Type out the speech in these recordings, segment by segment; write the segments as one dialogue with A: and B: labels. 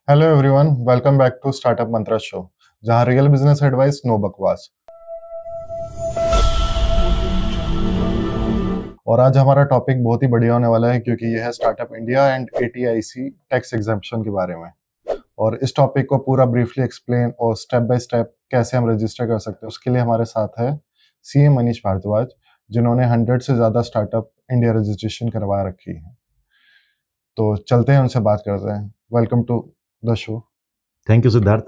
A: Hello everyone, welcome back to startup mantra show, जहां real business advice, no बकवास। और आज हमारा टॉपिक बहुत ही बढ़िया होने वाला है क्योंकि यह है startup India and ATIC tax exemption के बारे में। और इस टॉपिक को पूरा ब्रीफली एक्सप्लेन और स्टेप बाय स्टेप कैसे हम रजिस्टर कर सकते हैं, उसके लिए हमारे साथ है सीए मनीष भारद्वाज, जिन्होंने 100 से ज़्यादा स्टार्टअप इंडिया रजिस्ट्रेशन करवा रखी है। तो चलते हैं, उनसे बात करते हैं। Welcome to the show.
B: Thank you Siddharth.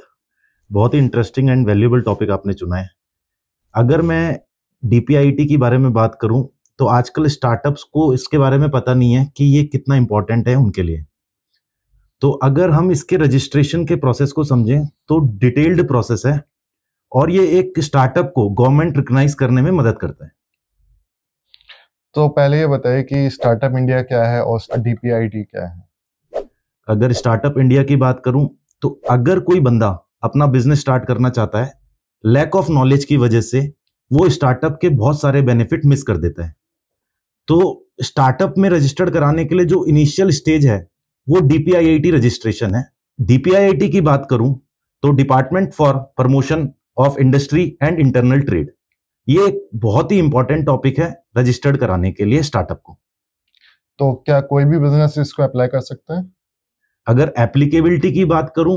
B: बहुत ही इंटरेस्टिंग एंड वैल्यूएबल टॉपिक आपने चुना है। अगर मैं डीपीआईटी के बारे में बात करूं तो आजकल स्टार्टअप्स को इसके बारे में पता नहीं है कि ये कितना इंपॉर्टेंट है उनके लिए। तो अगर हम इसके रजिस्ट्रेशन के प्रोसेस को समझें तो डिटेल्ड प्रोसेस है और ये एक स्टार्टअप को गवर्नमेंट रिकॉग्नाइज करने में मदद करता है।
A: तो पहले ये बताइए कि स्टार्टअप इंडिया क्या है और डीपीआईटी क्या है।
B: अगर स्टार्टअप इंडिया की बात करूं तो अगर कोई बंदा अपना बिजनेस स्टार्ट करना चाहता है, लैक ऑफ नॉलेज की वजह से वो स्टार्टअप के बहुत सारे बेनिफिट मिस कर देता है। तो स्टार्टअप में रजिस्टर्ड कराने के लिए जो इनिशियल स्टेज है वो डीपीआईटी रजिस्ट्रेशन है। डीपीआईटी की बात करूं तो department for promotion of industry and internal trade, ये एक बहुत ही इंपॉर्टेंट टॉपिक है रजिस्टर्ड कराने के लिए स्टार्टअप को।
A: तो क्या कोई भी बिजनेस इसको अप्लाई कर सकते हैं?
B: अगर एप्लीकेबिलिटी की बात करूं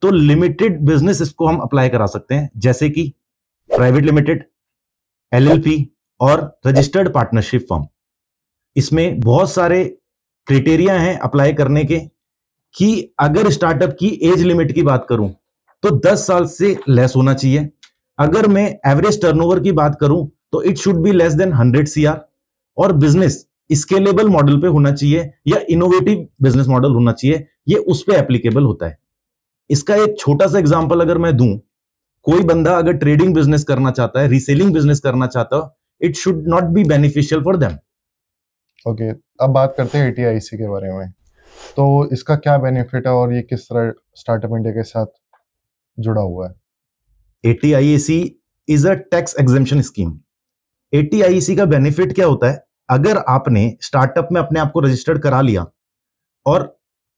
B: तो लिमिटेड बिजनेस इसको हम अप्लाई करा सकते हैं, जैसे कि प्राइवेट लिमिटेड, एलएलपी और रजिस्टर्ड पार्टनरशिप फर्म। इसमें बहुत सारे क्राइटेरिया हैं अप्लाई करने के कि अगर स्टार्टअप की एज लिमिट की बात करूं तो 10 साल से लेस होना चाहिए। अगर मैं एवरेज टर्नओवर की बात करूं तो it should be less than 100 CR और बिजनेस स्केलेबल मॉडल पे होना चाहिए या इनोवेटिव बिजनेस मॉडल होना चाहिए, ये उस पे एप्लीकेबल होता है। इसका एक छोटा सा एग्जांपल अगर मैं दूं, कोई बंदा अगर ट्रेडिंग बिजनेस करना चाहता है, रीसेलिंग बिजनेस करना चाहता है, it should not be beneficial for them.
A: Okay, अब बात करते हैं एटीआईसी के बारे में। तो इसका क्या बेनिफिट है और ये किस तरह स्टार्टअप इंडिया के साथ जुड़ा हुआ है?
B: ATIC is a tax exemption scheme. ATIC का बेनिफिट क्या होता है? अगर आपने स्टार्टअप में अपने आप को रजिस्टर्ड करा लिया और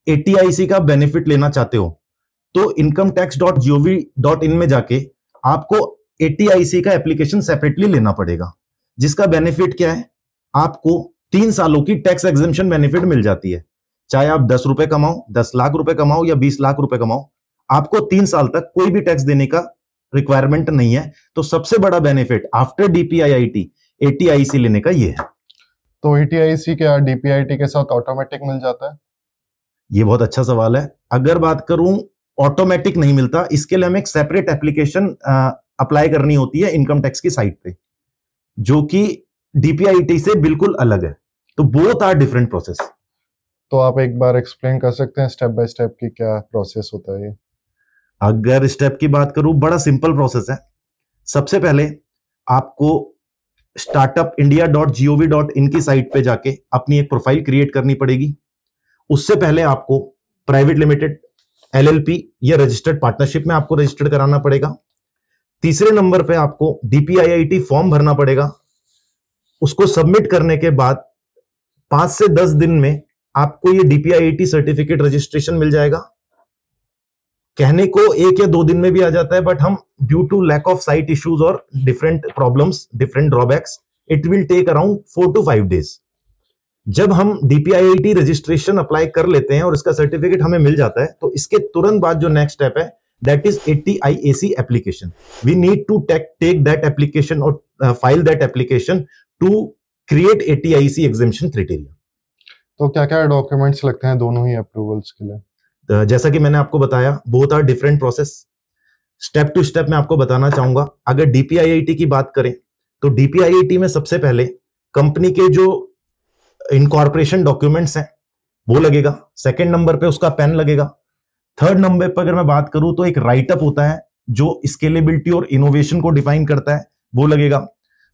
B: एटीआईसी का बेनिफिट लेना चाहते हो तो incometax.gov.in में जाके आपको एटीआईसी का एप्लीकेशन सेपरेटली लेना पड़ेगा, जिसका बेनिफिट क्या है? आपको 3 सालों की टैक्स एग्जेम्पशन बेनिफिट मिल जाती है। चाहे आप 10 रुपए कमाओ, 10 लाख रुपए कमाओ या 20 लाख रुपए कमाओ, आपको 3 साल तक कोई भी टैक्स देने का रिक्वायरमेंट नहीं है। तो सबसे बड़ा बेनिफिट आफ्टर डीपीआईटी एटीआईसी लेने का ये है।
A: तो एटीआईसी क्या डीपीआईटी के साथ ऑटोमेटिक मिल जाता है?
B: ये बहुत अच्छा सवाल है। अगर बात करूं, ऑटोमेटिक नहीं मिलता, इसके लिए हमें एक सेपरेट एप्लीकेशन अप्लाई करनी होती है इनकम टैक्स की साइट पे, जो कि डीपीआईटी से बिल्कुल अलग है। तो बोथ आर डिफरेंट प्रोसेस।
A: तो आप एक बार एक्सप्लेन कर सकते हैं स्टेप बाय स्टेप की क्या प्रोसेस होता है ये?
B: अगर स्टेप की बात करूं, बड़ा सिंपल प्रोसेस है। सबसे पहले आपको startupindia.gov.in की साइट पे जाके अपनी एक प्रोफाइल क्रिएट करनी पड़ेगी। उससे पहले आपको प्राइवेट लिमिटेड, एलएलपी या रजिस्टर्ड पार्टनरशिप में आपको रजिस्टर्ड कराना पड़ेगा। तीसरे नंबर पे आपको डीपीआईटी फॉर्म भरना पड़ेगा। उसको सबमिट करने के बाद 5 से 10 दिन में आपको ये डीपीआईटी सर्टिफिकेट रजिस्ट्रेशन मिल जाएगा। कहने को 1 या 2 दिन में भी आ जाता है, बट हम due to lack of site issues और different problems, different drawbacks, it will take around 4 to 5 days। जब हम डीपीआईटी रजिस्ट्रेशन अप्लाई कर लेते हैं और इसका सर्टिफिकेट हमें मिल जाता है, तो इसके तुरंत बाद जो नेक्स्ट स्टेप है that is ATIC application. We need to take that application और file that application to create ATIC exemption criteria.
A: तो क्या क्या डॉक्यूमेंट्स लगते हैं दोनों ही अप्रूवल्स के लिए?
B: जैसा कि मैंने आपको बताया, both are different process. Step to step मैं आपको बताना चाहूंगा। अगर डीपीआईटी की बात करें तो डीपीआईटी में सबसे पहले कंपनी के जो इनकॉर्पोरेशन डॉक्यूमेंट्स हैं वो लगेगा। सेकंड नंबर पे उसका पेन लगेगा। थर्ड नंबर पर अगर मैं बात करूं तो एक राइटअप होता है जो स्केलेबिलिटी और इनोवेशन को डिफाइन करता है, वो लगेगा।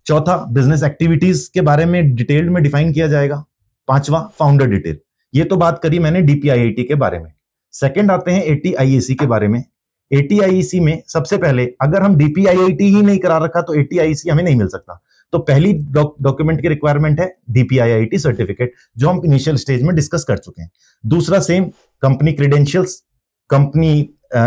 B: चौथा, बिजनेस एक्टिविटीज के बारे में डिटेल्ड में डिफाइन किया जाएगा। पांचवा, फाउंडर डिटेल। ये तो बात करी मैंने डीपीआईटी के बारे में। सेकंड आते हैं एटीआईसी के बारे में। एटीआईसी में सबसे पहले अगर हम डीपीआईटी ही नहीं करा रखा तो एटीआईसी हमें नहीं मिल सकता। तो पहली डॉक्यूमेंट की रिक्वायरमेंट है डीपीआईटी सर्टिफिकेट, जो हम इनिशियल स्टेज में डिस्कस कर चुके हैं। दूसरा, same company credentials, company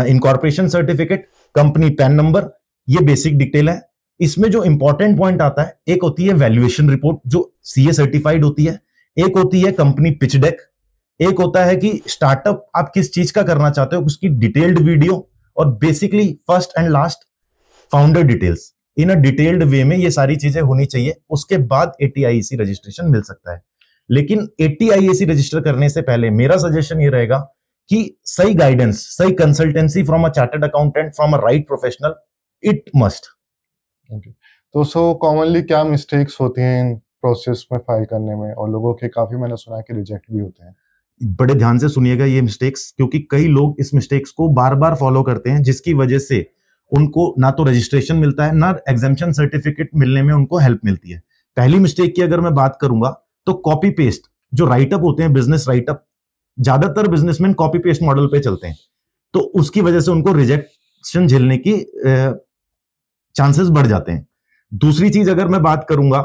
B: incorporation certificate, company pan number, ये बेसिक डिटेल है। इसमें जो इंपॉर्टेंट पॉइंट आता है, एक होती है वैल्यूएशन रिपोर्ट जो सीए सर्टिफाइड होती है, एक होती है कंपनी पिच डेक, एक होता है कि स्टार्टअप आप किस चीज का करना चाहते हो उसकी डिटेल्ड वीडियो, और basically first and last founder details. In a detailed वे में ये सारी चीजें होनी चाहिए, उसके बाद ATIAC रजिस्ट्रेशन मिल सकता है। लेकिन ATIAC रजिस्टर करने से पहले मेरा सजेशन ये रहेगा कि सही गाइडेंस, सही consultancy from a chartered accountant, from a right professional, it must.
A: तो सो कॉमनली क्या मिस्टेक्स होती हैं इन प्रोसेस में फाइल करने में, और लोगों के काफी मैंने सुना है कि रिजेक्ट भी होते हैं?
B: बड़े ध्यान से सुनिएगा ये मिस्टेक्स, क्योंकि कई लोग इस मिस्टेक्स को बार बार फॉलो करते हैं, जिसकी वजह से उनको ना तो रजिस्ट्रेशन मिलता है, ना एग्जेम्पशन सर्टिफिकेट मिलने में उनको हेल्प मिलती है। पहली मिस्टेक की अगर मैं बात करूंगा तो कॉपी पेस्ट जो राइटअप होते हैं, बिजनेस राइटअप, ज्यादातर बिजनेसमैन कॉपी पेस्ट मॉडल पे चलते हैं, तो उसकी वजह से उनको रिजेक्शन झेलने की चांसेस बढ़ जाते हैं। दूसरी चीज अगर मैं बात करूंगा,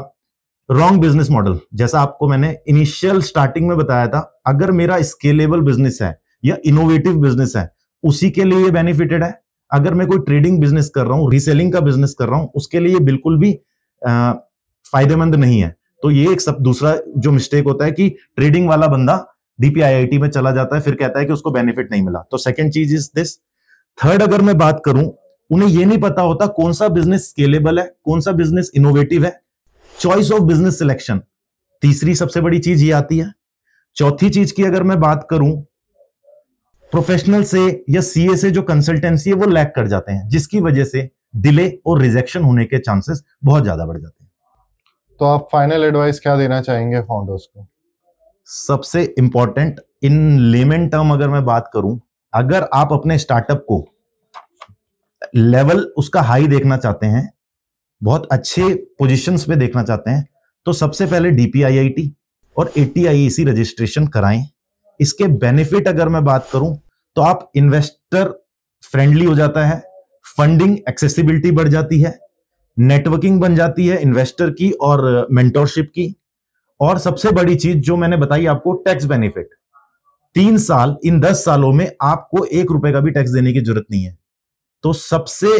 B: रॉन्ग बिजनेस मॉडल, जैसा आपको मैंने इनिशियल स्टार्टिंग में बताया था, अगर मेरा स्केलेबल बिजनेस है या इनोवेटिव बिजनेस है, उसी के लिए ये बेनिफिटेड है। अगर मैं कोई ट्रेडिंग बिजनेस कर रहा हूं, रीसेलिंग का बिजनेस कर रहा हूं, उसके लिए बिल्कुल भी फायदेमंद नहीं है। तो ये एक सब दूसरा जो मिस्टेक होता है कि ट्रेडिंग वाला बंदा DPIIT में चला जाता है, फिर कहता है कि उसको बेनिफिट नहीं मिला। तो सेकंड चीज इज दिस। थर्ड, अगर मैं बात करूं, उन्हें ये नहीं पता होता कौन सा बिजनेस स्केलेबल है, कौन सा बिजनेस इनोवेटिव है, चॉइस ऑफ बिजनेस सिलेक्शन, तीसरी सबसे बड़ी चीज ये आती है। चौथी चीज की अगर मैं बात करूं, प्रोफेशनल से या CA से जो कंसल्टेंसी है वो लैग कर जाते हैं, जिसकी वजह से डिले और रिजेक्शन होने के चांसेस बहुत ज्यादा बढ़ जाते हैं।
A: तो आप फाइनल एडवाइस क्या देना चाहेंगे फाउंडर्स को?
B: सबसे इंपॉर्टेंट, इन लेमन टर्म अगर मैं बात करूं, अगर आप अपने स्टार्टअप को लेवल उसका हाई देखना चाहते हैं, बहुत अच्छे पोजीशंस पे देखना चाहते हैं, तो सबसे पहले DPIIT और ATIAC रजिस्ट्रेशन कराएं। इसके बेनिफिट अगर मैं बात करूं तो आप इन्वेस्टर फ्रेंडली हो जाता है, फंडिंग एक्सेसिबिलिटी बढ़ जाती है, नेटवर्किंग बन जाती है इन्वेस्टर की और मेंटोरशिप की, और सबसे बड़ी चीज जो मैंने बताई आपको, टैक्स बेनिफिट। 3 साल, इन 10 सालों में आपको 1 रुपए का भी टैक्स देने की जरूरत नहीं है। तो सबसे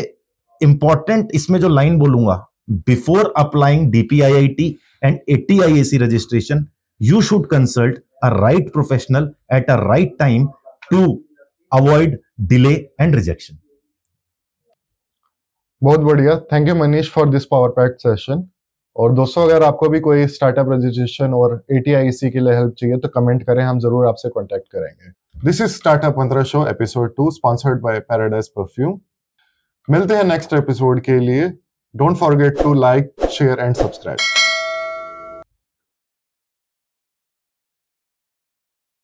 B: इंपॉर्टेंट इसमें जो लाइन बोलूंगा, before applying DPIIT and ATIAC registration, you should consult a right professional at a right time to avoid delay and rejection.
A: बहुत बढ़िया, thank you Manish for this power packed session. और दोस्तों, अगर आपको भी कोई स्टार्टअप रजिस्ट्रेशन और ATIAC के लिए हेल्प चाहिए तो कमेंट करें, हम जरूर आपसे कांटेक्ट करेंगे। This is startup mantra show episode 2 sponsored by paradise perfume. मिलते हैं नेक्स्ट एपिसोड के लिए। Don't forget to like, share and subscribe.